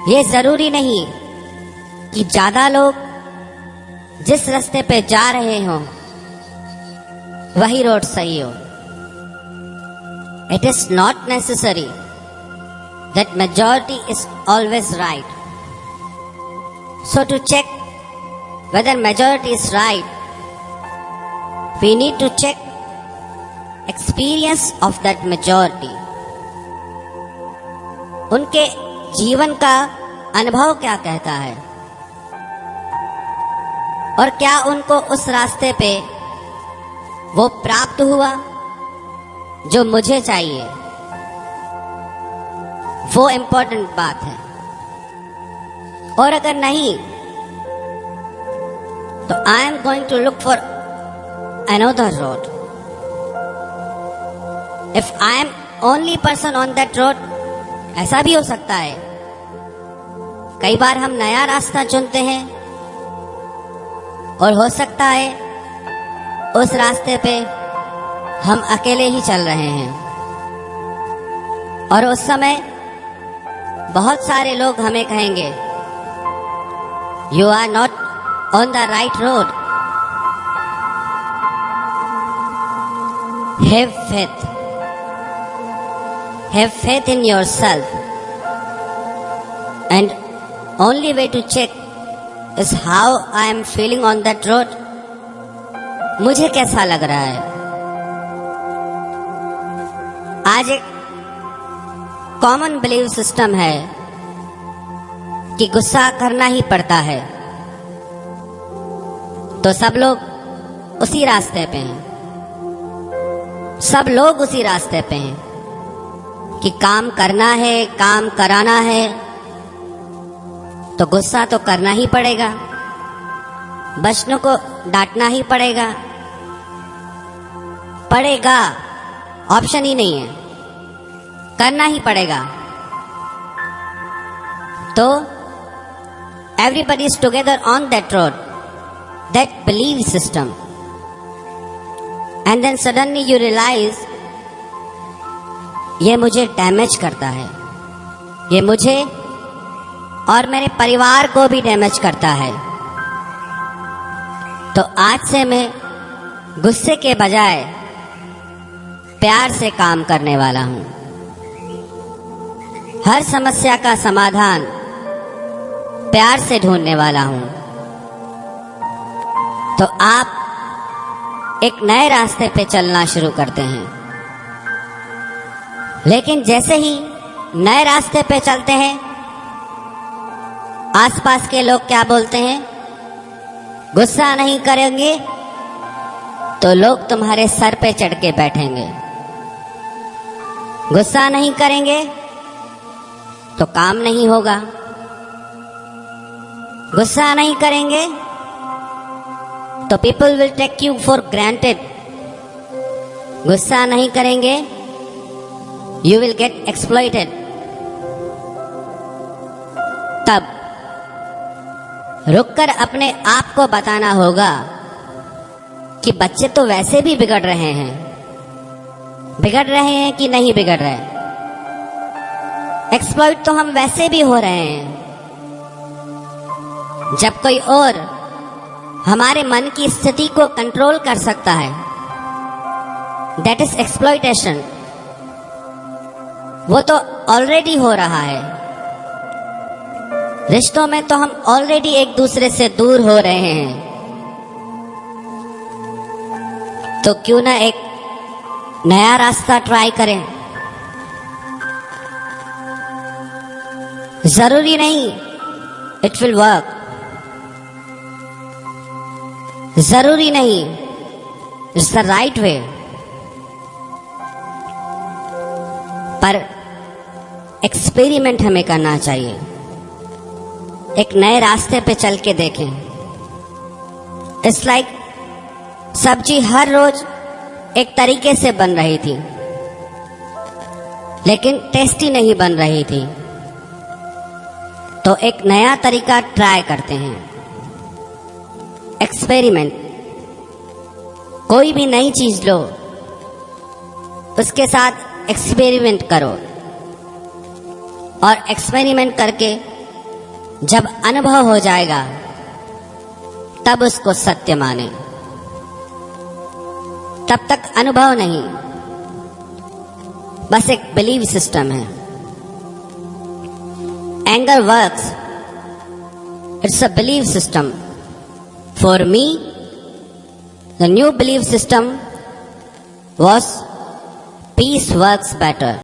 ये जरूरी नहीं कि ज्यादा लोग जिस रास्ते पे जा रहे हो वही रोड सही हो. It is not necessary that majority is always right. So to check whether majority is right, we need to check experience of that majority. उनके जीवन का अनुभव क्या कहता है और क्या उनको उस रास्ते पे वो प्राप्त हुआ जो मुझे चाहिए, वो इम्पोर्टेंट बात है. और अगर नहीं तो I am going to look for another road. If I am only person on that road, ऐसा भी हो सकता है कई बार हम नया रास्ता चुनते हैं और हो सकता है उस रास्ते पे हम अकेले ही चल रहे हैं और उस समय बहुत सारे लोग हमें कहेंगे you are not on the right road. Have faith in yourself, and only way to check is how I am feeling on that road. मुझे कैसा लग रहा है. आज एक कॉमन बिलीव सिस्टम है कि गुस्सा करना ही पड़ता है, तो सब लोग उसी रास्ते पे हैं. सब लोग उसी रास्ते पे हैं कि काम करना है, काम कराना है, तो गुस्सा तो करना ही पड़ेगा, बच्चों को डांटना ही पड़ेगा. ऑप्शन ही नहीं है, करना ही पड़ेगा. तो everybody is together on that road, that believe system, and then suddenly you realise ये मुझे डैमेज करता है, ये मुझे और मेरे परिवार को भी डैमेज करता है. तो आज से मैं गुस्से के बजाय प्यार से काम करने वाला हूं. हर समस्या का समाधान प्यार से ढूंढने वाला हूं. तो आप एक नए रास्ते पे चलना शुरू करते हैं. लेकिन जैसे ही नए रास्ते पे चलते हैं, आसपास के लोग क्या बोलते हैं, गुस्सा नहीं करेंगे तो लोग तुम्हारे सर पे चढ़ के बैठेंगे, गुस्सा नहीं करेंगे तो काम नहीं होगा, गुस्सा नहीं करेंगे तो people will take you for granted, गुस्सा नहीं करेंगे you will get exploited. तब रुककर अपने आप को बताना होगा कि बच्चे तो वैसे भी बिगड़ रहे हैं कि नहीं बिगड़ रहे. एक्सप्लॉइट तो हम वैसे भी हो रहे हैं. जब कोई और हमारे मन की स्थिति को कंट्रोल कर सकता है, दैट इज एक्सप्लॉइटेशन. वो तो ऑलरेडी हो रहा है. रिश्तों में तो हम ऑलरेडी एक दूसरे से दूर हो रहे हैं. तो क्यों ना एक नया रास्ता ट्राई करें. जरूरी नहीं इट विल वर्क, जरूरी नहीं इट्स द राइट वे, पर एक्सपेरिमेंट हमें करना चाहिए. एक नए रास्ते पे चल के देखें. इट्स लाइक सब्जी हर रोज एक तरीके से बन रही थी, लेकिन टेस्टी नहीं बन रही थी. तो एक नया तरीका ट्राई करते हैं. एक्सपेरिमेंट. कोई भी नई चीज लो, उसके साथ एक्सपेरिमेंट करो और एक्सपेरिमेंट करके जब अनुभव हो जाएगा तब उसको सत्य माने, तब तक अनुभव नहीं, बस एक बिलीव सिस्टम है। Anger works, it's a believe system. For me the new believe system was peace works better.